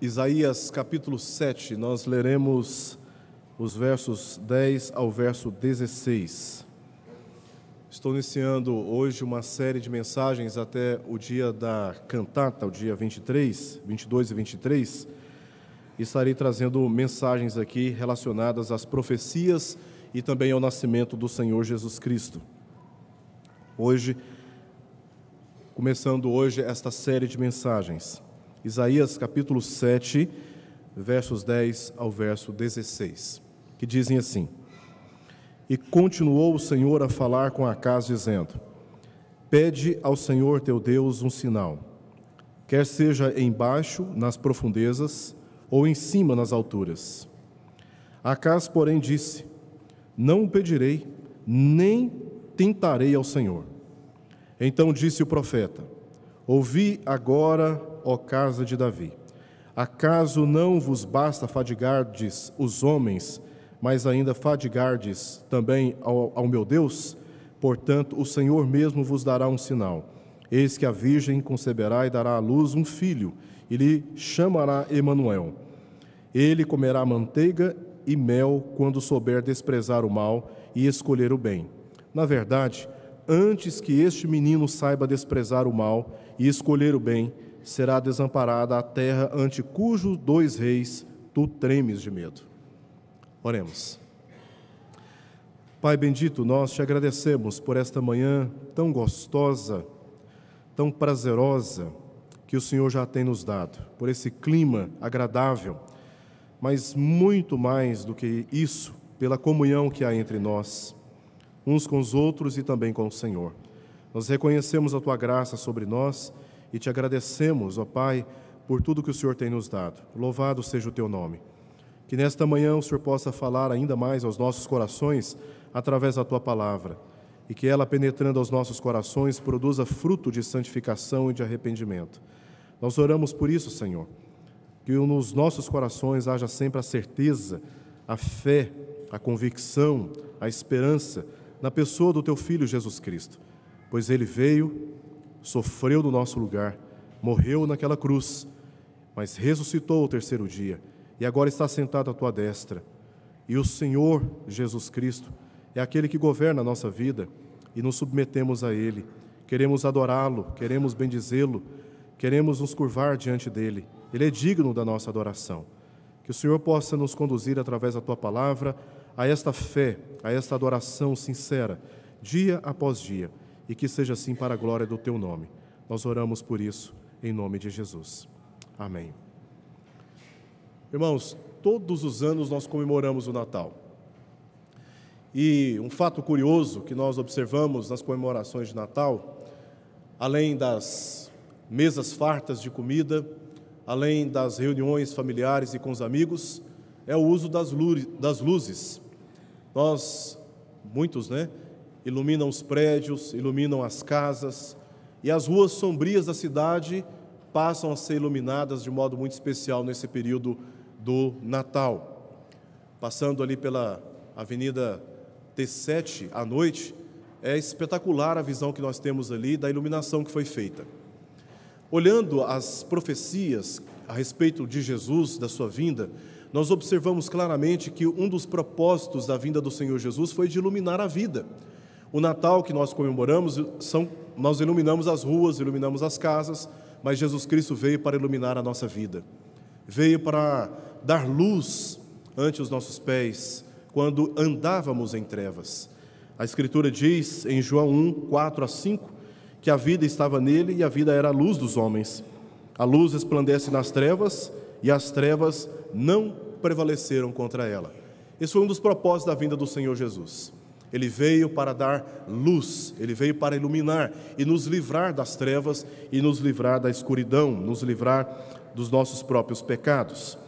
Isaías capítulo 7, nós leremos os versos 10 ao verso 16. Estou iniciando hoje uma série de mensagens até o dia da cantata, o dia 22 e 23. Estarei trazendo mensagens aqui relacionadas às profecias e também ao nascimento do Senhor Jesus Cristo. Começando hoje esta série de mensagens. Isaías capítulo 7, versos 10 ao verso 16, que dizem assim: E continuou o Senhor a falar com Acaz, dizendo: Pede ao Senhor teu Deus um sinal, quer seja embaixo, nas profundezas, ou em cima, nas alturas. Acaz, porém, disse: Não o pedirei, nem tentarei ao Senhor. Então disse o profeta: Ouvi agora, ó casa de Davi. Acaso não vos basta fadigardes os homens, mas ainda fadigardes também ao meu Deus? Portanto, o Senhor mesmo vos dará um sinal. Eis que a virgem conceberá e dará à luz um filho, e lhe chamará Emanuel. Ele comerá manteiga e mel quando souber desprezar o mal e escolher o bem. Na verdade, antes que este menino saiba desprezar o mal e escolher o bem, será desamparada a terra ante cujos dois reis tu tremes de medo. Oremos. Pai bendito, nós te agradecemos por esta manhã tão gostosa, tão prazerosa que o Senhor já tem nos dado, por esse clima agradável, mas muito mais do que isso, pela comunhão que há entre nós, uns com os outros e também com o Senhor. Nós reconhecemos a Tua graça sobre nós e te agradecemos, ó Pai, por tudo que o Senhor tem nos dado. Louvado seja o Teu nome. Que nesta manhã o Senhor possa falar ainda mais aos nossos corações através da Tua palavra e que ela, penetrando aos nossos corações, produza fruto de santificação e de arrependimento. Nós oramos por isso, Senhor, que nos nossos corações haja sempre a certeza, a fé, a convicção, a esperança na pessoa do Teu Filho Jesus Cristo, pois Ele veio, sofreu no nosso lugar, morreu naquela cruz, mas ressuscitou ao terceiro dia e agora está sentado à Tua destra. E o Senhor Jesus Cristo é aquele que governa a nossa vida e nos submetemos a Ele. Queremos adorá-lo, queremos bendizê-lo, queremos nos curvar diante dEle. Ele é digno da nossa adoração. Que o Senhor possa nos conduzir através da Tua palavra a esta fé, a esta adoração sincera, dia após dia, e que seja assim para a glória do Teu nome. Nós oramos por isso, em nome de Jesus. Amém. Irmãos, todos os anos nós comemoramos o Natal. E um fato curioso que nós observamos nas comemorações de Natal, além das mesas fartas de comida, além das reuniões familiares e com os amigos, é o uso das luzes. Muitos, iluminam os prédios, iluminam as casas, e as ruas sombrias da cidade passam a ser iluminadas de modo muito especial nesse período do Natal. Passando ali pela Avenida T7 à noite, é espetacular a visão que nós temos ali da iluminação que foi feita. Olhando as profecias a respeito de Jesus, da sua vinda, nós observamos claramente que um dos propósitos da vinda do Senhor Jesus foi de iluminar a vida. O Natal que nós comemoramos, nós iluminamos as ruas, iluminamos as casas, mas Jesus Cristo veio para iluminar a nossa vida. Veio para dar luz ante os nossos pés, quando andávamos em trevas. A Escritura diz em João 1, 4 a 5, que a vida estava nele e a vida era a luz dos homens. A luz resplandece nas trevas e as trevas não prevaleceram contra ela. Esse foi um dos propósitos da vinda do Senhor Jesus. Ele veio para dar luz, Ele veio para iluminar e nos livrar das trevas e nos livrar da escuridão, nos livrar dos nossos próprios pecados.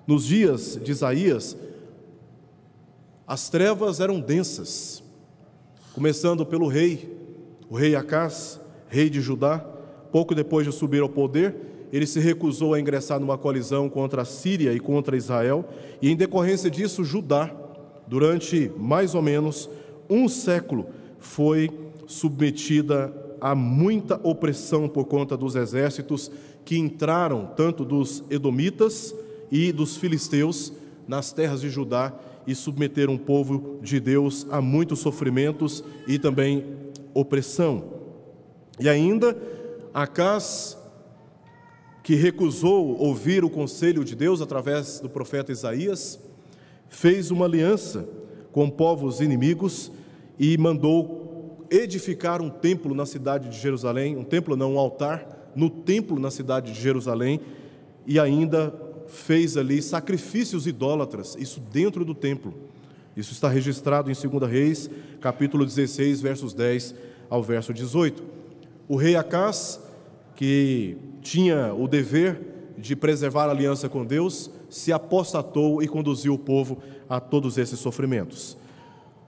Nos dias de Isaías, as trevas eram densas, começando pelo o rei Acaz, rei de Judá. Pouco depois de subir ao poder, ele se recusou a ingressar numa coalizão contra a Síria e contra Israel, e em decorrência disso, Judá, durante mais ou menos um século, foi submetida a muita opressão por conta dos exércitos que entraram, tanto dos edomitas e dos filisteus, nas terras de Judá e submeteram o povo de Deus a muitos sofrimentos e também opressão. E ainda, Acaz, que recusou ouvir o conselho de Deus através do profeta Isaías, fez uma aliança com povos inimigos e mandou edificar um templo na cidade de Jerusalém, um altar no templo na cidade de Jerusalém, e ainda fez ali sacrifícios idólatras, isso dentro do templo. Isso está registrado em 2 Reis, capítulo 16, versos 10 ao verso 18. O rei Acaz, que tinha o dever de preservar a aliança com Deus, se apostatou e conduziu o povo a todos esses sofrimentos.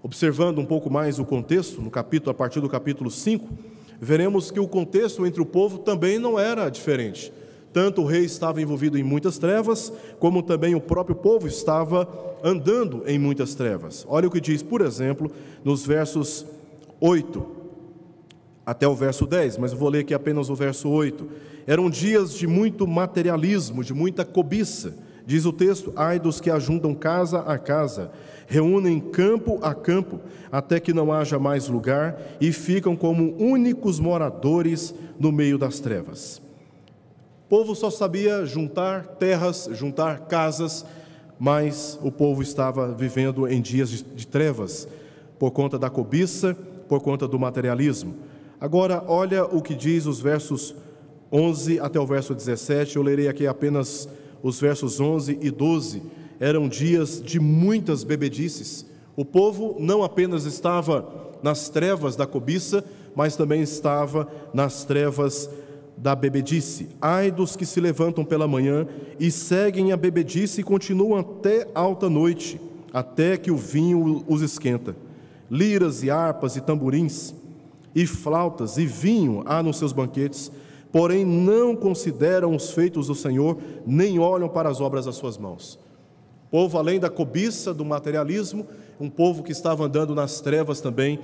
Observando um pouco mais o contexto, a partir do capítulo 5, veremos que o contexto entre o povo também não era diferente. Tanto o rei estava envolvido em muitas trevas, como também o próprio povo estava andando em muitas trevas. Olha o que diz, por exemplo, nos versos 8 até o verso 10, mas eu vou ler aqui apenas o verso 8. Eram dias de muito materialismo, de muita cobiça. Diz o texto: ai dos que ajuntam casa a casa, reúnem campo a campo, até que não haja mais lugar, e ficam como únicos moradores no meio das trevas. O povo só sabia juntar terras, juntar casas, mas o povo estava vivendo em dias de trevas, por conta da cobiça, por conta do materialismo. Agora, olha o que diz os versos 11 até o verso 17, eu lerei aqui apenas os versos 11 e 12. Eram dias de muitas bebedices. O povo não apenas estava nas trevas da cobiça, mas também estava nas trevas da bebedice. Ai dos que se levantam pela manhã e seguem a bebedice e continuam até alta noite, até que o vinho os esquenta. Liras e harpas e tamborins e flautas e vinho há nos seus banquetes, porém não consideram os feitos do Senhor, nem olham para as obras das suas mãos. O povo, além da cobiça, do materialismo, um povo que estava andando nas trevas também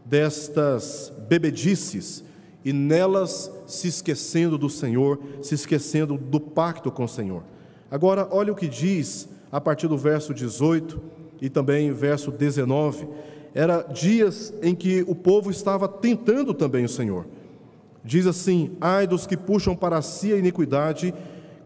destas bebedices, e nelas se esquecendo do Senhor, se esquecendo do pacto com o Senhor. Agora, olha o que diz a partir do verso 18 e também verso 19. Era dias em que o povo estava tentando também o Senhor. Diz assim: ai dos que puxam para si a iniquidade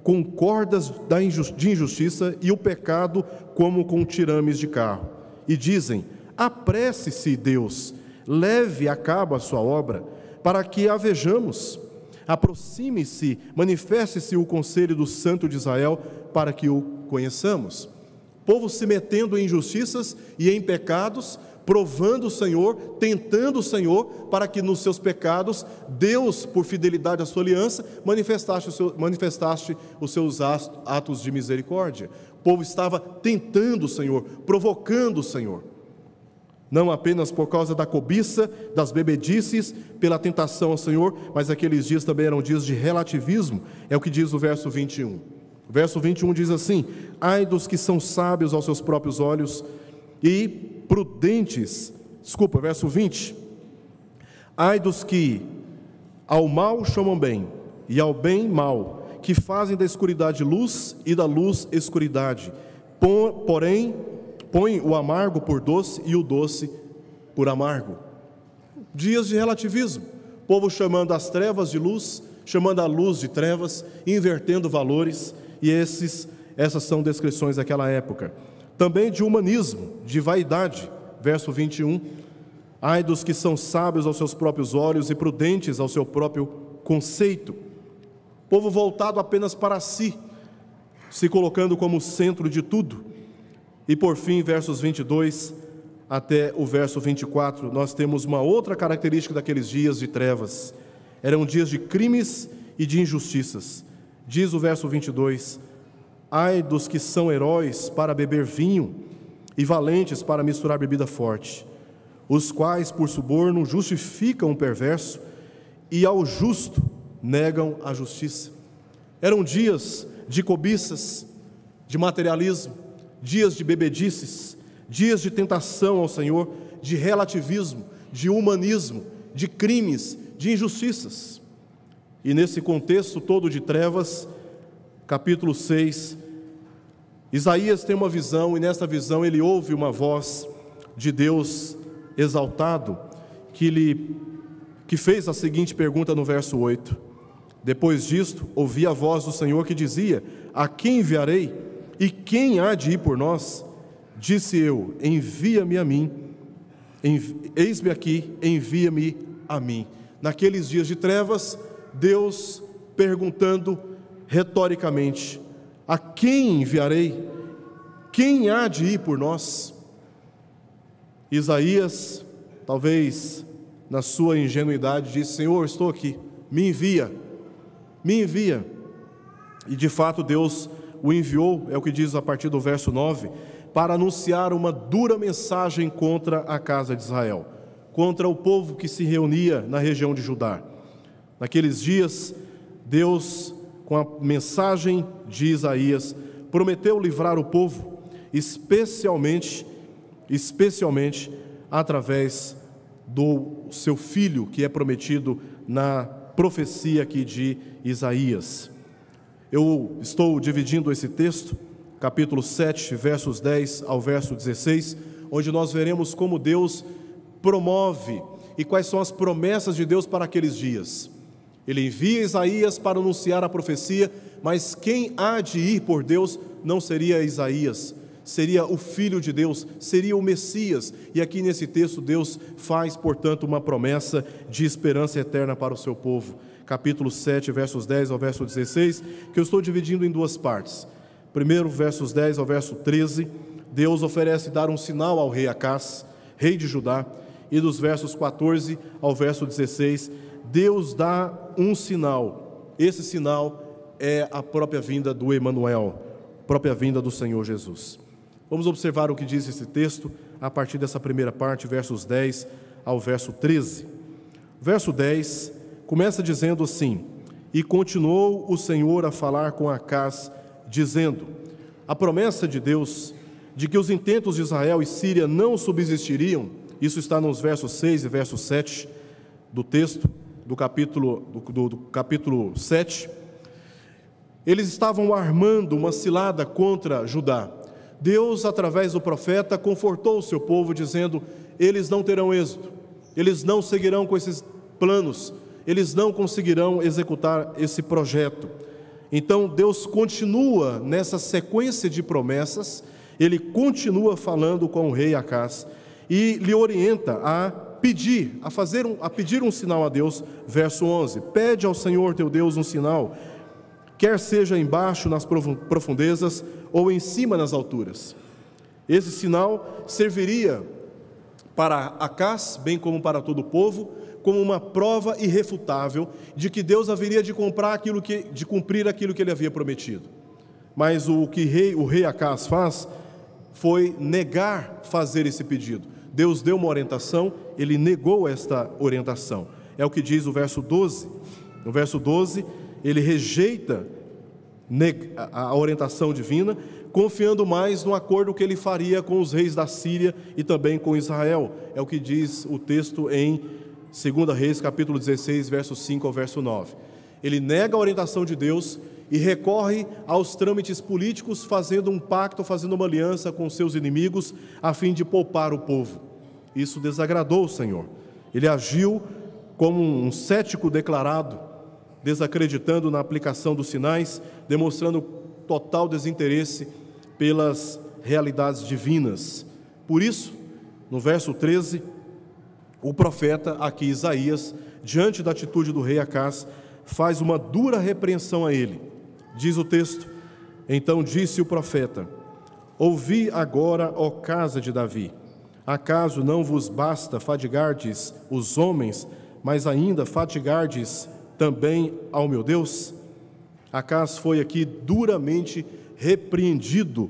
com cordas de injustiça e o pecado como com tirames de carro. E dizem: apresse-se Deus, leve a cabo a sua obra, para que a vejamos. Aproxime-se, manifeste-se o conselho do Santo de Israel, para que o conheçamos. O povo se metendo em injustiças e em pecados, provando o Senhor, tentando o Senhor, para que nos seus pecados, Deus, por fidelidade à sua aliança, manifestasse os seus atos de misericórdia. O povo estava tentando o Senhor, provocando o Senhor. Não apenas por causa da cobiça, das bebedices, pela tentação ao Senhor, mas aqueles dias também eram dias de relativismo. É o que diz o verso 21. O verso 21 diz assim: ai dos que são sábios aos seus próprios olhos e prudentes, verso 20, ai dos que ao mal chamam bem, e ao bem mal, que fazem da escuridade luz, e da luz escuridade, porém, põe o amargo por doce, e o doce por amargo. Dias de relativismo, o povo chamando as trevas de luz, chamando a luz de trevas, invertendo valores, e essas são descrições daquela época. Também de humanismo, de vaidade, verso 21, ai dos que são sábios aos seus próprios olhos e prudentes ao seu próprio conceito. Povo voltado apenas para si, se colocando como centro de tudo. E por fim, versos 22 até o verso 24, nós temos uma outra característica daqueles dias de trevas. Eram dias de crimes e de injustiças. Diz o verso 22, ai dos que são heróis para beber vinho e valentes para misturar bebida forte, os quais por suborno justificam o perverso e ao justo negam a justiça. Eram dias de cobiças, de materialismo, dias de bebedices, dias de tentação ao Senhor, de relativismo, de humanismo, de crimes, de injustiças. E nesse contexto todo de trevas, capítulo 6, Isaías tem uma visão, e nessa visão ele ouve uma voz de Deus exaltado, que fez a seguinte pergunta no verso 8: depois disto, ouvi a voz do Senhor que dizia: a quem enviarei? E quem há de ir por nós? Disse eu: envia-me a mim. Eis-me aqui, envia-me a mim. Naqueles dias de trevas, Deus perguntando retoricamente: a quem enviarei? Quem há de ir por nós? Isaías, talvez na sua ingenuidade, disse: Senhor, estou aqui, me envia, me envia. E de fato Deus o enviou, é o que diz a partir do verso 9, para anunciar uma dura mensagem contra a casa de Israel, contra o povo que se reunia na região de Judá. Naqueles dias, Deus, com a mensagem de Isaías, prometeu livrar o povo, especialmente através do seu filho, que é prometido na profecia aqui de Isaías. Eu estou dividindo esse texto, capítulo 7, versos 10 ao verso 16, onde nós veremos como Deus promove e quais são as promessas de Deus para aqueles dias. Ele envia Isaías para anunciar a profecia, mas quem há de ir por Deus não seria Isaías, seria o Filho de Deus, seria o Messias. E aqui nesse texto Deus faz, portanto, uma promessa de esperança eterna para o seu povo. Capítulo 7, versos 10 ao verso 16, que eu estou dividindo em duas partes. Primeiro, versos 10 ao verso 13, Deus oferece dar um sinal ao rei Acás, rei de Judá, e dos versos 14 ao verso 16, Deus dá um sinal. Esse sinal é a própria vinda do Emanuel, própria vinda do Senhor Jesus. Vamos observar o que diz esse texto a partir dessa primeira parte, versos 10 ao verso 13. Verso 10 começa dizendo assim: e continuou o Senhor a falar com Acás, dizendo: a promessa de Deus de que os intentos de Israel e Síria não subsistiriam, isso está nos versos 6 e verso 7 do texto, do capítulo 7, eles estavam armando uma cilada contra Judá. Deus, através do profeta, confortou o seu povo, dizendo: eles não terão êxito, eles não seguirão com esses planos, eles não conseguirão executar esse projeto. Então Deus continua nessa sequência de promessas, Ele continua falando com o rei Acás e lhe orienta a pedir um sinal a Deus. Verso 11: pede ao Senhor teu Deus um sinal, quer seja embaixo nas profundezas ou em cima nas alturas. Esse sinal serviria para Acás, bem como para todo o povo, como uma prova irrefutável de que Deus haveria de cumprir aquilo que ele havia prometido. Mas o que o rei Acás faz foi negar fazer esse pedido. Deus deu uma orientação, ele negou esta orientação. É o que diz o verso 12. No verso 12, ele rejeita a orientação divina, confiando mais no acordo que ele faria com os reis da Síria e também com Israel. É o que diz o texto em 2 Reis, capítulo 16, verso 5 ao verso 9. Ele nega a orientação de Deus e recorre aos trâmites políticos, fazendo um pacto, fazendo uma aliança com seus inimigos, a fim de poupar o povo. Isso desagradou o Senhor. Ele agiu como um cético declarado, desacreditando na aplicação dos sinais, demonstrando total desinteresse pelas realidades divinas. Por isso, no verso 13, o profeta, aqui Isaías, diante da atitude do rei Acás, faz uma dura repreensão a ele. Diz o texto: então disse o profeta: ouvi agora, ó casa de Davi, acaso não vos basta fatigardes os homens, mas ainda fatigardes também ao meu Deus? Acás foi aqui duramente repreendido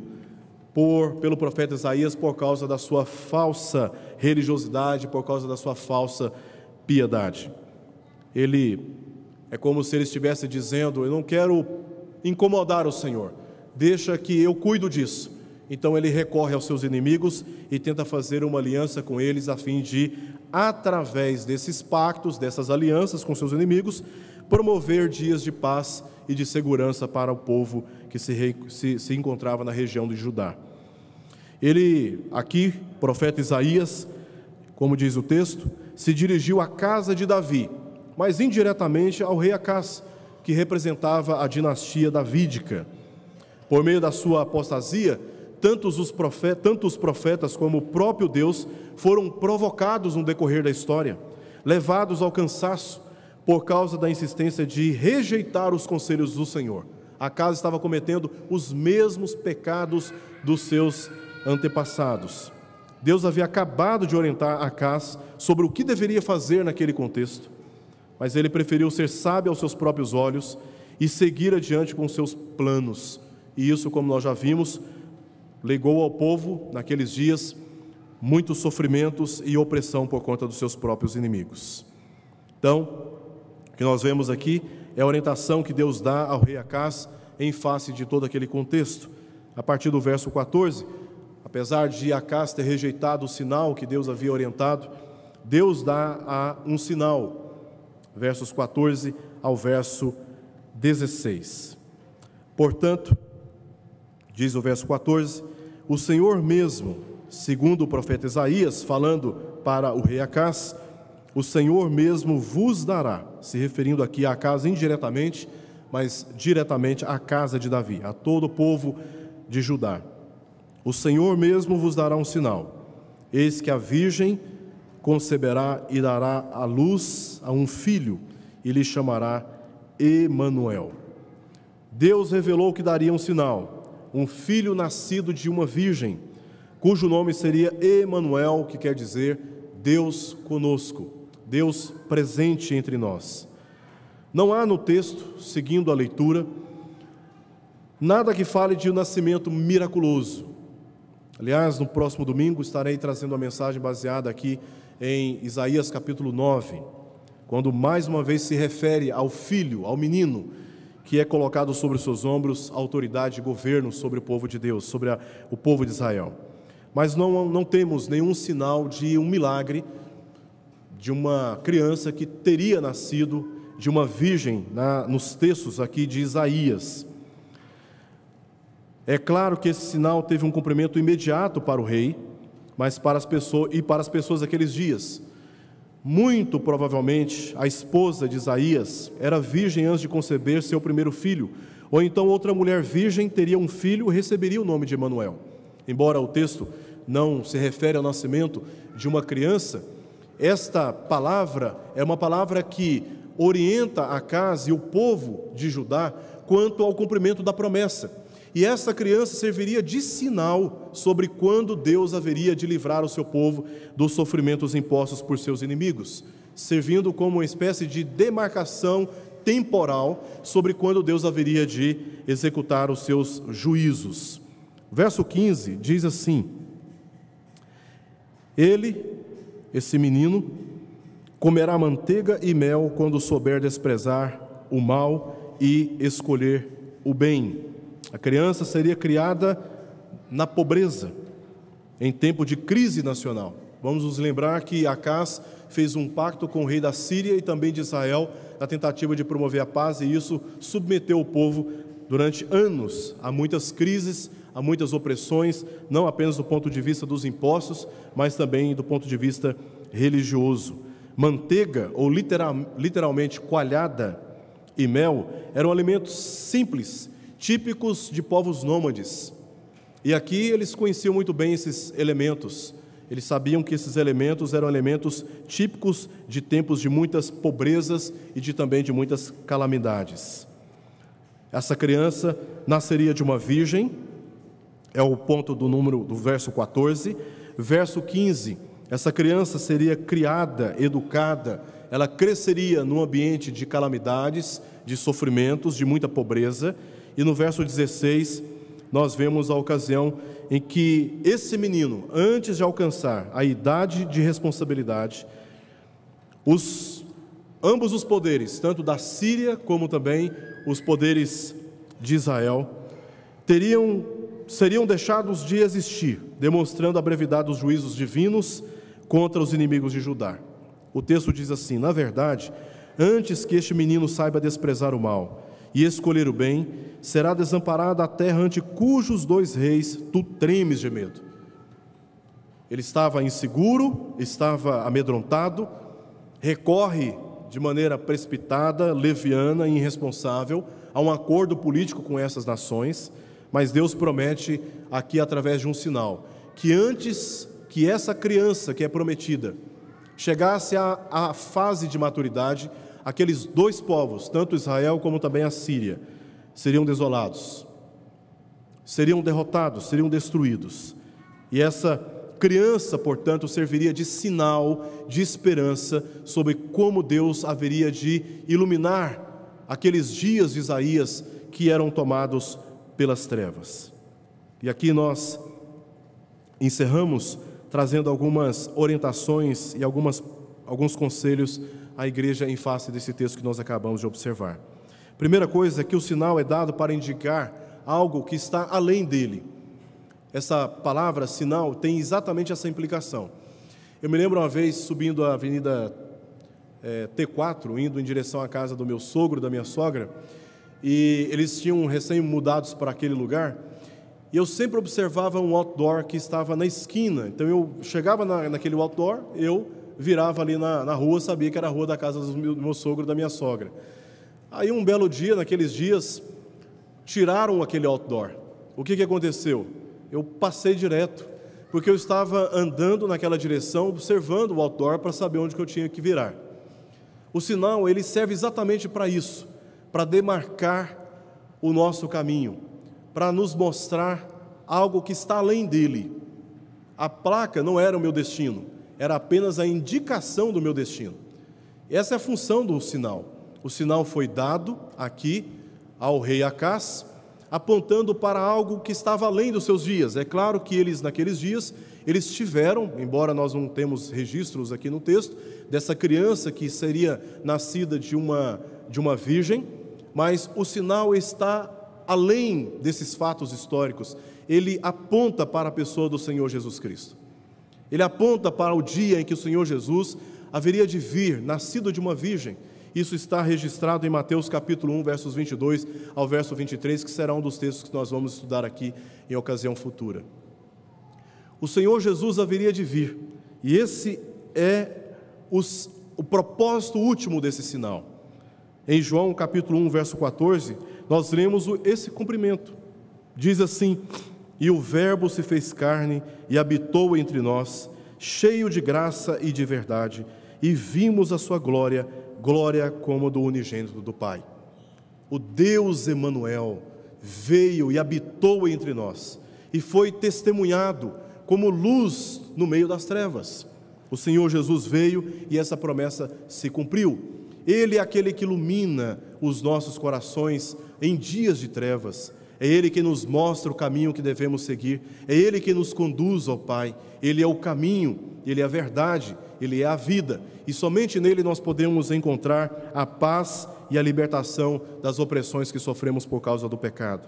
pelo profeta Isaías por causa da sua falsa religiosidade, por causa da sua falsa piedade. É como se ele estivesse dizendo: eu não quero incomodar o Senhor, deixa que eu cuido disso. Então ele recorre aos seus inimigos e tenta fazer uma aliança com eles, a fim de, através desses pactos, dessas alianças com seus inimigos, promover dias de paz e de segurança para o povo que se encontrava na região de Judá. Ele, aqui, profeta Isaías, como diz o texto, se dirigiu à casa de Davi, mas indiretamente ao rei Acás, que representava a dinastia davídica. Por meio da sua apostasia, tanto os profetas como o próprio Deus foram provocados no decorrer da história, levados ao cansaço por causa da insistência de rejeitar os conselhos do Senhor. Acás estava cometendo os mesmos pecados dos seus antepassados. Deus havia acabado de orientar Acás sobre o que deveria fazer naquele contexto, mas ele preferiu ser sábio aos seus próprios olhos e seguir adiante com seus planos. E isso, como nós já vimos, legou ao povo, naqueles dias, muitos sofrimentos e opressão por conta dos seus próprios inimigos. Então, o que nós vemos aqui é a orientação que Deus dá ao rei Acás em face de todo aquele contexto. A partir do verso 14, apesar de Acás ter rejeitado o sinal que Deus havia orientado, Deus dá um sinal, versos 14 ao verso 16. Portanto, diz o verso 14, o Senhor mesmo, segundo o profeta Isaías, falando para o rei Acás, o Senhor mesmo vos dará, se referindo aqui a Acás indiretamente, mas diretamente à casa de Davi, a todo o povo de Judá. O Senhor mesmo vos dará um sinal, eis que a virgem conceberá e dará à luz a um filho, e lhe chamará Emanuel. Deus revelou que daria um sinal, um filho nascido de uma virgem, cujo nome seria Emanuel, que quer dizer Deus conosco, Deus presente entre nós. Não há no texto, seguindo a leitura, nada que fale de um nascimento miraculoso. Aliás, no próximo domingo estarei trazendo uma mensagem baseada aqui em Isaías capítulo 9, quando mais uma vez se refere ao filho, ao menino, que é colocado sobre os seus ombros autoridade e governo sobre o povo de Deus, sobre o povo de Israel. Mas não temos nenhum sinal de um milagre, de uma criança que teria nascido de uma virgem nos textos aqui de Isaías. É claro que esse sinal teve um cumprimento imediato para o rei, mas para as pessoas daqueles dias. Muito provavelmente a esposa de Isaías era virgem antes de conceber seu primeiro filho, ou então outra mulher virgem teria um filho e receberia o nome de Emanuel. Embora o texto não se refere ao nascimento de uma criança, esta palavra é uma palavra que orienta Acás e o povo de Judá quanto ao cumprimento da promessa. E essa criança serviria de sinal sobre quando Deus haveria de livrar o seu povo dos sofrimentos impostos por seus inimigos, servindo como uma espécie de demarcação temporal sobre quando Deus haveria de executar os seus juízos. Verso 15 diz assim: ele, esse menino, comerá manteiga e mel quando souber desprezar o mal e escolher o bem. A criança seria criada na pobreza, em tempo de crise nacional. Vamos nos lembrar que Acás fez um pacto com o rei da Síria e também de Israel, na tentativa de promover a paz, e isso submeteu o povo durante anos a muitas crises, a muitas opressões, não apenas do ponto de vista dos impostos, mas também do ponto de vista religioso. Manteiga, ou literalmente coalhada, e mel eram alimentos simples, típicos de povos nômades. E aqui eles conheciam muito bem esses elementos. Eles sabiam que esses elementos eram elementos típicos de tempos de muitas pobrezas e também de muitas calamidades. Essa criança nasceria de uma virgem, é o ponto do verso 14. Verso 15, essa criança seria criada, educada, ela cresceria num ambiente de calamidades, de sofrimentos, de muita pobreza. E no verso 16, nós vemos a ocasião em que esse menino, antes de alcançar a idade de responsabilidade, ambos os poderes, tanto da Síria como também os poderes de Israel, teriam seriam deixados de existir, demonstrando a brevidade dos juízos divinos contra os inimigos de Judá. O texto diz assim: na verdade, antes que este menino saiba desprezar o mal e escolher o bem, será desamparada a terra ante cujos 2 reis tu tremes de medo. Ele estava inseguro, estava amedrontado, recorre de maneira precipitada, leviana e irresponsável a um acordo político com essas nações, mas Deus promete aqui através de um sinal, que antes que essa criança que é prometida chegasse à fase de maturidade, aqueles 2 povos, tanto Israel como também a Síria, seriam desolados, seriam derrotados, seriam destruídos. E essa criança, portanto, serviria de sinal, de esperança sobre como Deus haveria de iluminar aqueles dias de Isaías que eram tomados pelas trevas. E aqui nós encerramos trazendo algumas orientações e alguns conselhos à igreja em face desse texto que nós acabamos de observar. Primeira coisa é que o sinal é dado para indicar algo que está além dele. Essa palavra sinal tem exatamente essa implicação. Eu me lembro uma vez subindo a avenida T4, indo em direção à casa do meu sogro, da minha sogra, e eles tinham recém-mudados para aquele lugar, e eu sempre observava um outdoor que estava na esquina. Então eu chegava naquele outdoor, eu virava ali na rua, sabia que era a rua da casa do meu sogro, da minha sogra. Aí um belo dia, naqueles dias, tiraram aquele outdoor. O que aconteceu? Eu passei direto, porque eu estava andando naquela direção, observando o outdoor para saber onde que eu tinha que virar. O sinal, ele serve exatamente para isso, para demarcar o nosso caminho, para nos mostrar algo que está além dele. A placa não era o meu destino, era apenas a indicação do meu destino. Essa é a função do sinal. O sinal foi dado aqui ao rei Acás, apontando para algo que estava além dos seus dias. É claro que eles, naqueles dias, eles tiveram, embora nós não temos registros aqui no texto, dessa criança que seria nascida de uma virgem, mas o sinal está além desses fatos históricos. Ele aponta para a pessoa do Senhor Jesus Cristo. Ele aponta para o dia em que o Senhor Jesus haveria de vir, nascido de uma virgem. Isso está registrado em Mateus capítulo 1, versos 22 ao verso 23, que será um dos textos que nós vamos estudar aqui em ocasião futura. O Senhor Jesus haveria de vir, e esse é o propósito último desse sinal. Em João capítulo 1, verso 14, nós lemos esse cumprimento. Diz assim: e o Verbo se fez carne e habitou entre nós, cheio de graça e de verdade, e vimos a sua glória, glória como do unigênito do Pai. O Deus Emanuel veio e habitou entre nós, e foi testemunhado como luz no meio das trevas. O Senhor Jesus veio e essa promessa se cumpriu. Ele é aquele que ilumina os nossos corações em dias de trevas. É Ele que nos mostra o caminho que devemos seguir. É Ele que nos conduz ao Pai. Ele é o caminho, Ele é a verdade, Ele é a vida. E somente nele nós podemos encontrar a paz e a libertação das opressões que sofremos por causa do pecado.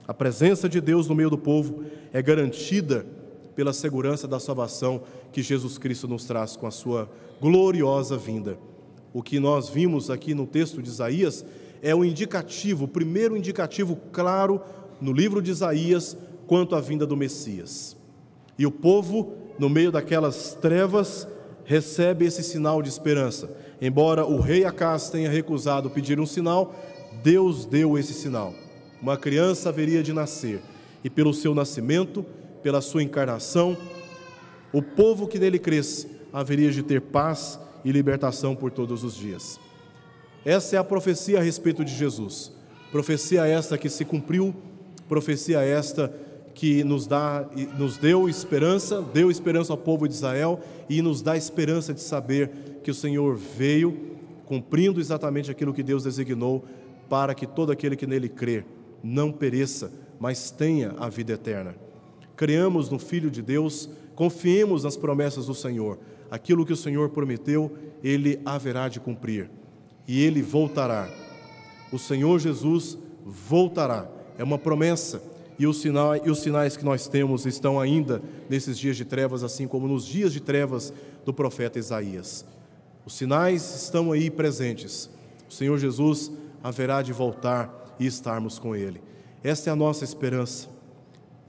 A presença de Deus no meio do povo é garantida pela segurança da salvação que Jesus Cristo nos traz com a sua gloriosa vinda. O que nós vimos aqui no texto de Isaías é o indicativo, o primeiro indicativo claro no livro de Isaías quanto à vinda do Messias. E o povo, no meio daquelas trevas, recebe esse sinal de esperança. Embora o rei Acás tenha recusado pedir um sinal, Deus deu esse sinal. Uma criança haveria de nascer, e pelo seu nascimento, pela sua encarnação, o povo que nele cresce haveria de ter paz e libertação por todos os dias. Essa é a profecia a respeito de Jesus. Profecia esta que se cumpriu, profecia esta que nos deu esperança ao povo de Israel e nos dá esperança de saber que o Senhor veio cumprindo exatamente aquilo que Deus designou para que todo aquele que nele crê não pereça, mas tenha a vida eterna. Creamos no Filho de Deus, confiemos nas promessas do Senhor. Aquilo que o Senhor prometeu, Ele haverá de cumprir. E Ele voltará. O Senhor Jesus voltará. É uma promessa. e os sinais que nós temos estão ainda nesses dias de trevas, assim como nos dias de trevas do profeta Isaías. Os sinais estão aí presentes. O Senhor Jesus haverá de voltar e estarmos com Ele. Esta é a nossa esperança,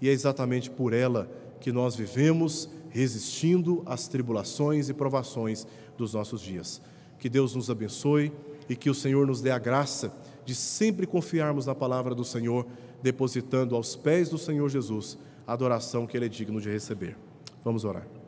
e é exatamente por ela que nós vivemos, resistindo às tribulações e provações dos nossos dias. Que Deus nos abençoe e que o Senhor nos dê a graça de sempre confiarmos na palavra do Senhor, depositando aos pés do Senhor Jesus a adoração que Ele é digno de receber. Vamos orar.